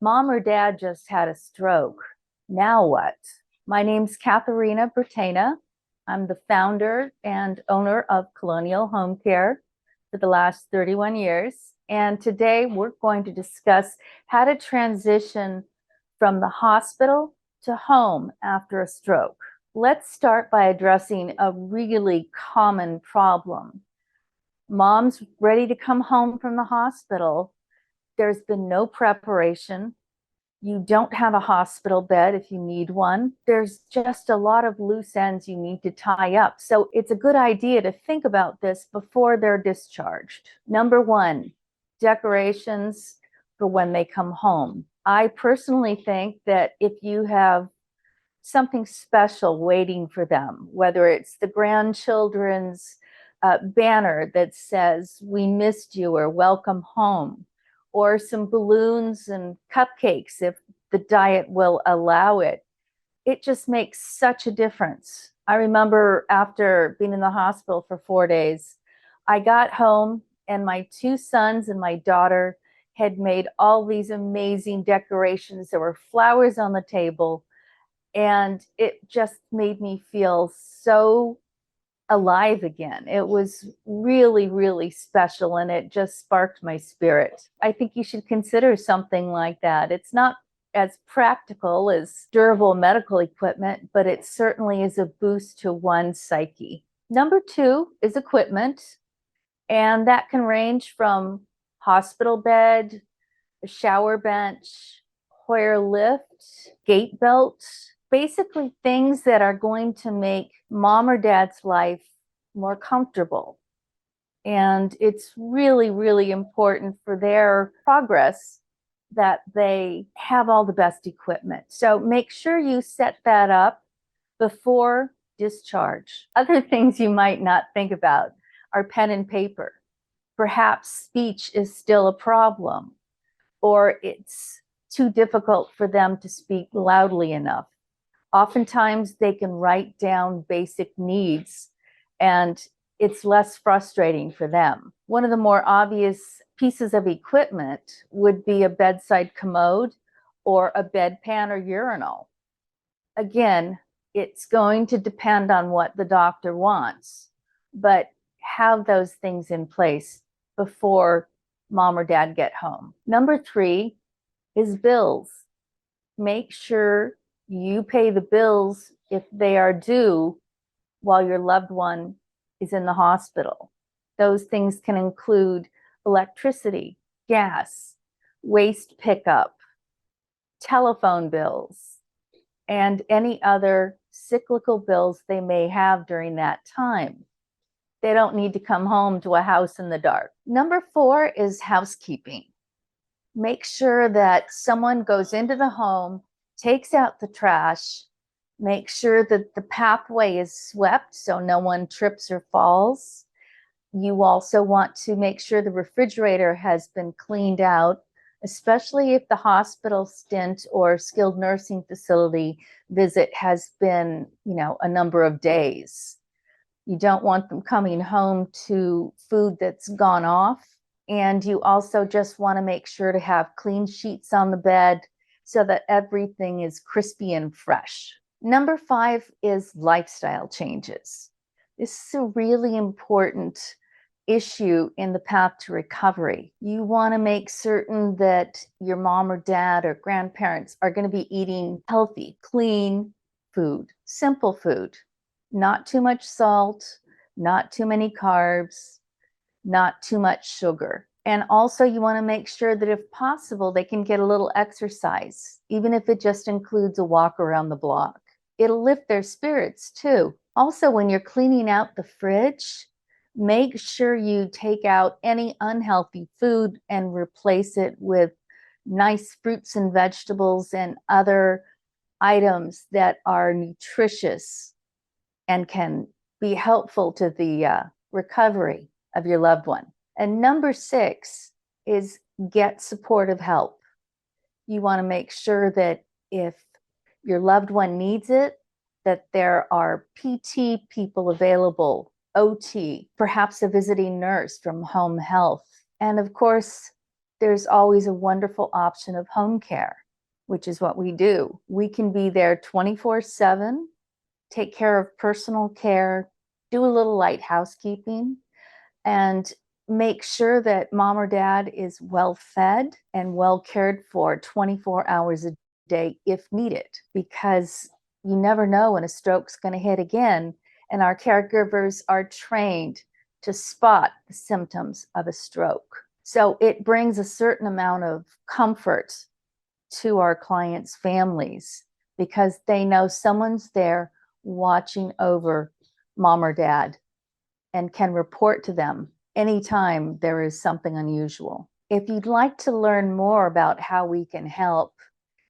Mom or dad just had a stroke. Now what? My name's Katharina Bertena. I'm the founder and owner of Colonial Home Care for the last 31 years. And today we're going to discuss how to transition from the hospital to home after a stroke. Let's start by addressing a really common problem. Mom's ready to come home from the hospital. There's been no preparation. You don't have a hospital bed if you need one. There's just a lot of loose ends you need to tie up. So it's a good idea to think about this before they're discharged. Number one, decorations for when they come home. I personally think that if you have something special waiting for them, whether it's the grandchildren's banner that says, "We missed you" or "Welcome home," or some balloons and cupcakes if the diet will allow it. It just makes such a difference. I remember after being in the hospital for 4 days, I got home and my two sons and my daughter had made all these amazing decorations. There were flowers on the table, and it just made me feel so alive again. It was really, really special, and it just sparked my spirit. I think you should consider something like that. It's not as practical as durable medical equipment, but it certainly is a boost to one's psyche. Number two is equipment, and that can range from hospital bed, a shower bench, Hoyer lift, gate belt, basically things that are going to make mom or dad's life more comfortable. And it's really, really important for their progress that they have all the best equipment. So make sure you set that up before discharge. Other things you might not think about are pen and paper. Perhaps speech is still a problem, or it's too difficult for them to speak loudly enough. Oftentimes they can write down basic needs and it's less frustrating for them. One of the more obvious pieces of equipment would be a bedside commode or a bedpan or urinal. Again, it's going to depend on what the doctor wants, but have those things in place before mom or dad get home. Number three is bills. Make sure you pay the bills if they are due while your loved one is in the hospital. Those things can include electricity, gas, waste pickup, telephone bills, and any other cyclical bills they may have during that time. They don't need to come home to a house in the dark. Number four is housekeeping. Make sure that someone goes into the home, takes out the trash, make sure that the pathway is swept so no one trips or falls. You also want to make sure the refrigerator has been cleaned out, especially if the hospital stint or skilled nursing facility visit has been, a number of days. You don't want them coming home to food that's gone off. And you also just want to make sure to have clean sheets on the bed so that everything is crispy and fresh. Number five is lifestyle changes. This is a really important issue in the path to recovery. You want to make certain that your mom or dad or grandparents are going to be eating healthy, clean food, simple food, not too much salt, not too many carbs, not too much sugar. And also you want to make sure that if possible, they can get a little exercise, even if it just includes a walk around the block. It'll lift their spirits too. Also, when you're cleaning out the fridge, make sure you take out any unhealthy food and replace it with nice fruits and vegetables and other items that are nutritious and can be helpful to the recovery of your loved one. And number six is get supportive help. You want to make sure that if your loved one needs it, that there are PT people available, OT, perhaps a visiting nurse from home health. And of course, there's always a wonderful option of home care, which is what we do. We can be there 24/7, take care of personal care, do a little light housekeeping, and make sure that mom or dad is well fed and well cared for 24 hours a day if needed, because you never know when a stroke's going to hit again, and our caregivers are trained to spot the symptoms of a stroke. So it brings a certain amount of comfort to our clients' families because they know someone's there watching over mom or dad and can report to them anytime there is something unusual. If you'd like to learn more about how we can help,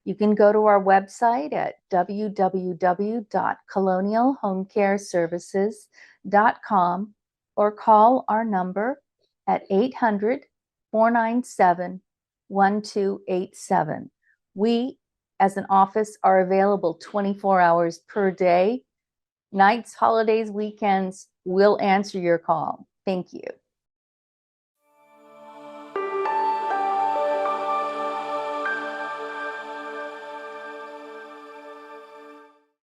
you can go to our website at www.colonialhomecareservices.com or call our number at 800-497-1287. We, as an office, are available 24 hours per day. Nights, holidays, weekends, we'll answer your call. Thank you.